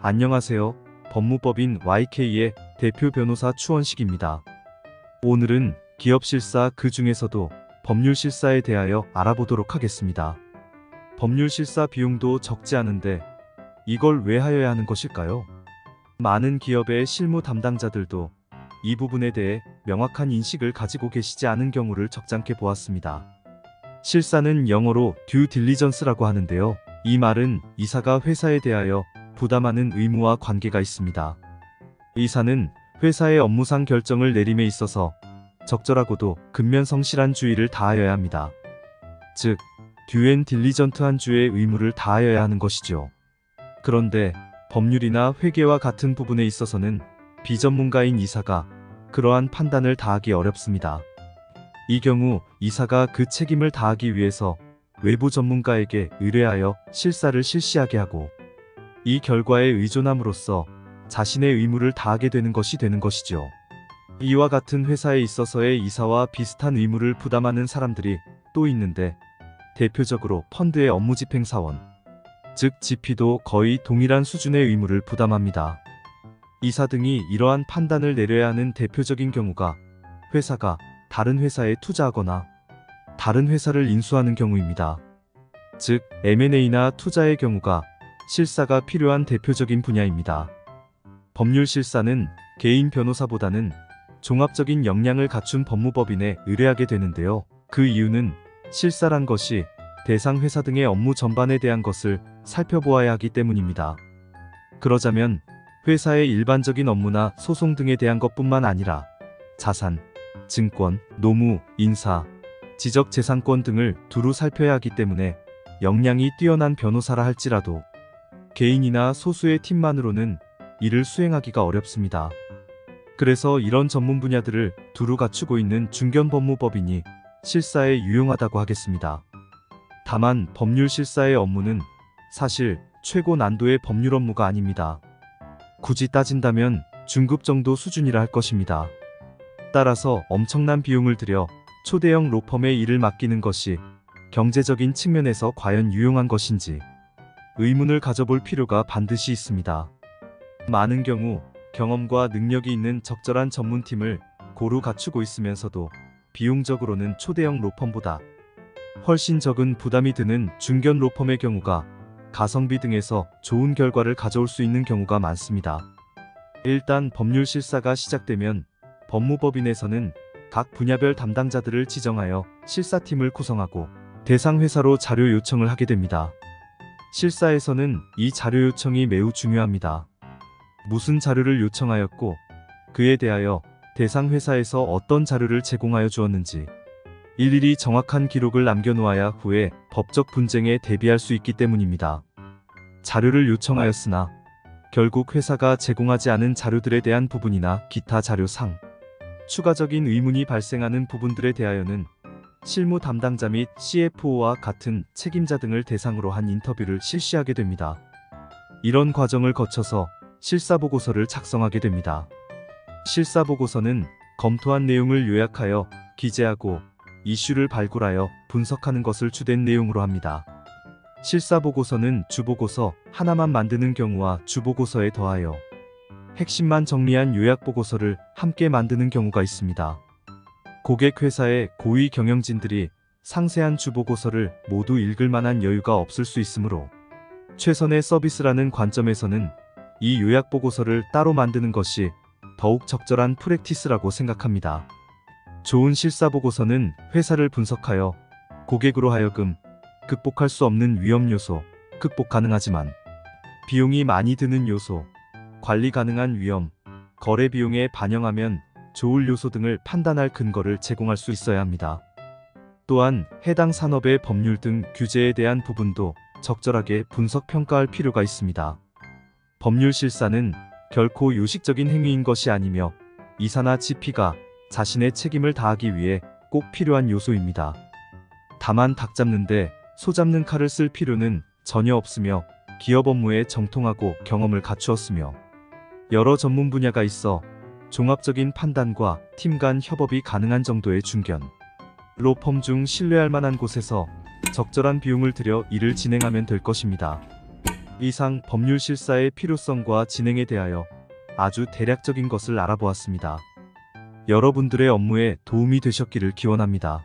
안녕하세요. 법무법인 YK의 대표 변호사 추원식입니다. 오늘은 기업실사 그 중에서도 법률실사에 대하여 알아보도록 하겠습니다. 법률실사 비용도 적지 않은데 이걸 왜 하여야 하는 것일까요? 많은 기업의 실무 담당자들도 이 부분에 대해 명확한 인식을 가지고 계시지 않은 경우를 적잖게 보았습니다. 실사는 영어로 due diligence라고 하는데요. 이 말은 이사가 회사에 대하여 부담하는 의무와 관계가 있습니다. 이사는 회사의 업무상 결정을 내림에 있어서 적절하고도 근면성실한 주의를 다하여야 합니다. 즉, due and diligent한 주의 의무를 다하여야 하는 것이죠. 그런데 법률이나 회계와 같은 부분에 있어서는 비전문가인 이사가 그러한 판단을 다하기 어렵습니다. 이 경우 이사가 그 책임을 다하기 위해서 외부 전문가에게 의뢰하여 실사를 실시하게 하고 이 결과에 의존함으로써 자신의 의무를 다하게 되는 것이죠. 이와 같은 회사에 있어서의 이사와 비슷한 의무를 부담하는 사람들이 또 있는데 대표적으로 펀드의 업무집행사원, 즉 GP도 거의 동일한 수준의 의무를 부담합니다. 이사 등이 이러한 판단을 내려야 하는 대표적인 경우가 회사가 다른 회사에 투자하거나 다른 회사를 인수하는 경우입니다. 즉, M&A나 투자의 경우가 실사가 필요한 대표적인 분야입니다. 법률실사는 개인 변호사보다는 종합적인 역량을 갖춘 법무법인에 의뢰하게 되는데요. 그 이유는 실사란 것이 대상 회사 등의 업무 전반에 대한 것을 살펴보아야 하기 때문입니다. 그러자면 회사의 일반적인 업무나 소송 등에 대한 것뿐만 아니라 자산, 증권, 노무, 인사, 지적재산권 등을 두루 살펴야 하기 때문에 역량이 뛰어난 변호사라 할지라도 개인이나 소수의 팀만으로는 이를 수행하기가 어렵습니다. 그래서 이런 전문 분야들을 두루 갖추고 있는 중견법무법인이 실사에 유용하다고 하겠습니다. 다만 법률실사의 업무는 사실 최고 난도의 법률 업무가 아닙니다. 굳이 따진다면 중급 정도 수준이라 할 것입니다. 따라서 엄청난 비용을 들여 초대형 로펌에 일을 맡기는 것이 경제적인 측면에서 과연 유용한 것인지 의문을 가져볼 필요가 반드시 있습니다. 많은 경우 경험과 능력이 있는 적절한 전문팀을 고루 갖추고 있으면서도 비용적으로는 초대형 로펌보다 훨씬 적은 부담이 드는 중견 로펌의 경우가 가성비 등에서 좋은 결과를 가져올 수 있는 경우가 많습니다. 일단 법률실사가 시작되면 법무법인에서는 각 분야별 담당자들을 지정하여 실사팀을 구성하고 대상 회사로 자료 요청을 하게 됩니다. 실사에서는 이 자료 요청이 매우 중요합니다. 무슨 자료를 요청하였고 그에 대하여 대상 회사에서 어떤 자료를 제공하여 주었는지 일일이 정확한 기록을 남겨놓아야 후에 법적 분쟁에 대비할 수 있기 때문입니다. 자료를 요청하였으나 결국 회사가 제공하지 않은 자료들에 대한 부분이나 기타 자료상 추가적인 의문이 발생하는 부분들에 대하여는 실무 담당자 및 CFO와 같은 책임자 등을 대상으로 한 인터뷰를 실시하게 됩니다. 이런 과정을 거쳐서 실사보고서를 작성하게 됩니다. 실사보고서는 검토한 내용을 요약하여 기재하고 이슈를 발굴하여 분석하는 것을 주된 내용으로 합니다. 실사보고서는 주보고서 하나만 만드는 경우와 주보고서에 더하여 핵심만 정리한 요약보고서를 함께 만드는 경우가 있습니다. 고객 회사의 고위 경영진들이 상세한 주보고서를 모두 읽을 만한 여유가 없을 수 있으므로 최선의 서비스라는 관점에서는 이 요약보고서를 따로 만드는 것이 더욱 적절한 프랙티스라고 생각합니다. 좋은 실사보고서는 회사를 분석하여 고객으로 하여금 극복할 수 없는 위험 요소, 극복 가능하지만 비용이 많이 드는 요소, 관리 가능한 위험, 거래 비용에 반영하면 좋을 요소 등을 판단할 근거를 제공할 수 있어야 합니다. 또한 해당 산업의 법률 등 규제에 대한 부분도 적절하게 분석 평가할 필요가 있습니다. 법률실사는 결코 요식적인 행위인 것이 아니며 이사나 GP가 자신의 책임을 다하기 위해 꼭 필요한 요소입니다. 다만 닭 잡는데 소 잡는 칼을 쓸 필요는 전혀 없으며 기업 업무에 정통하고 경험을 갖추었으며 여러 전문 분야가 있어 종합적인 판단과 팀 간 협업이 가능한 정도의 중견 로펌 중 신뢰할 만한 곳에서 적절한 비용을 들여 일을 진행하면 될 것입니다. 이상 법률 실사의 필요성과 진행에 대하여 아주 대략적인 것을 알아보았습니다. 여러분들의 업무에 도움이 되셨기를 기원합니다.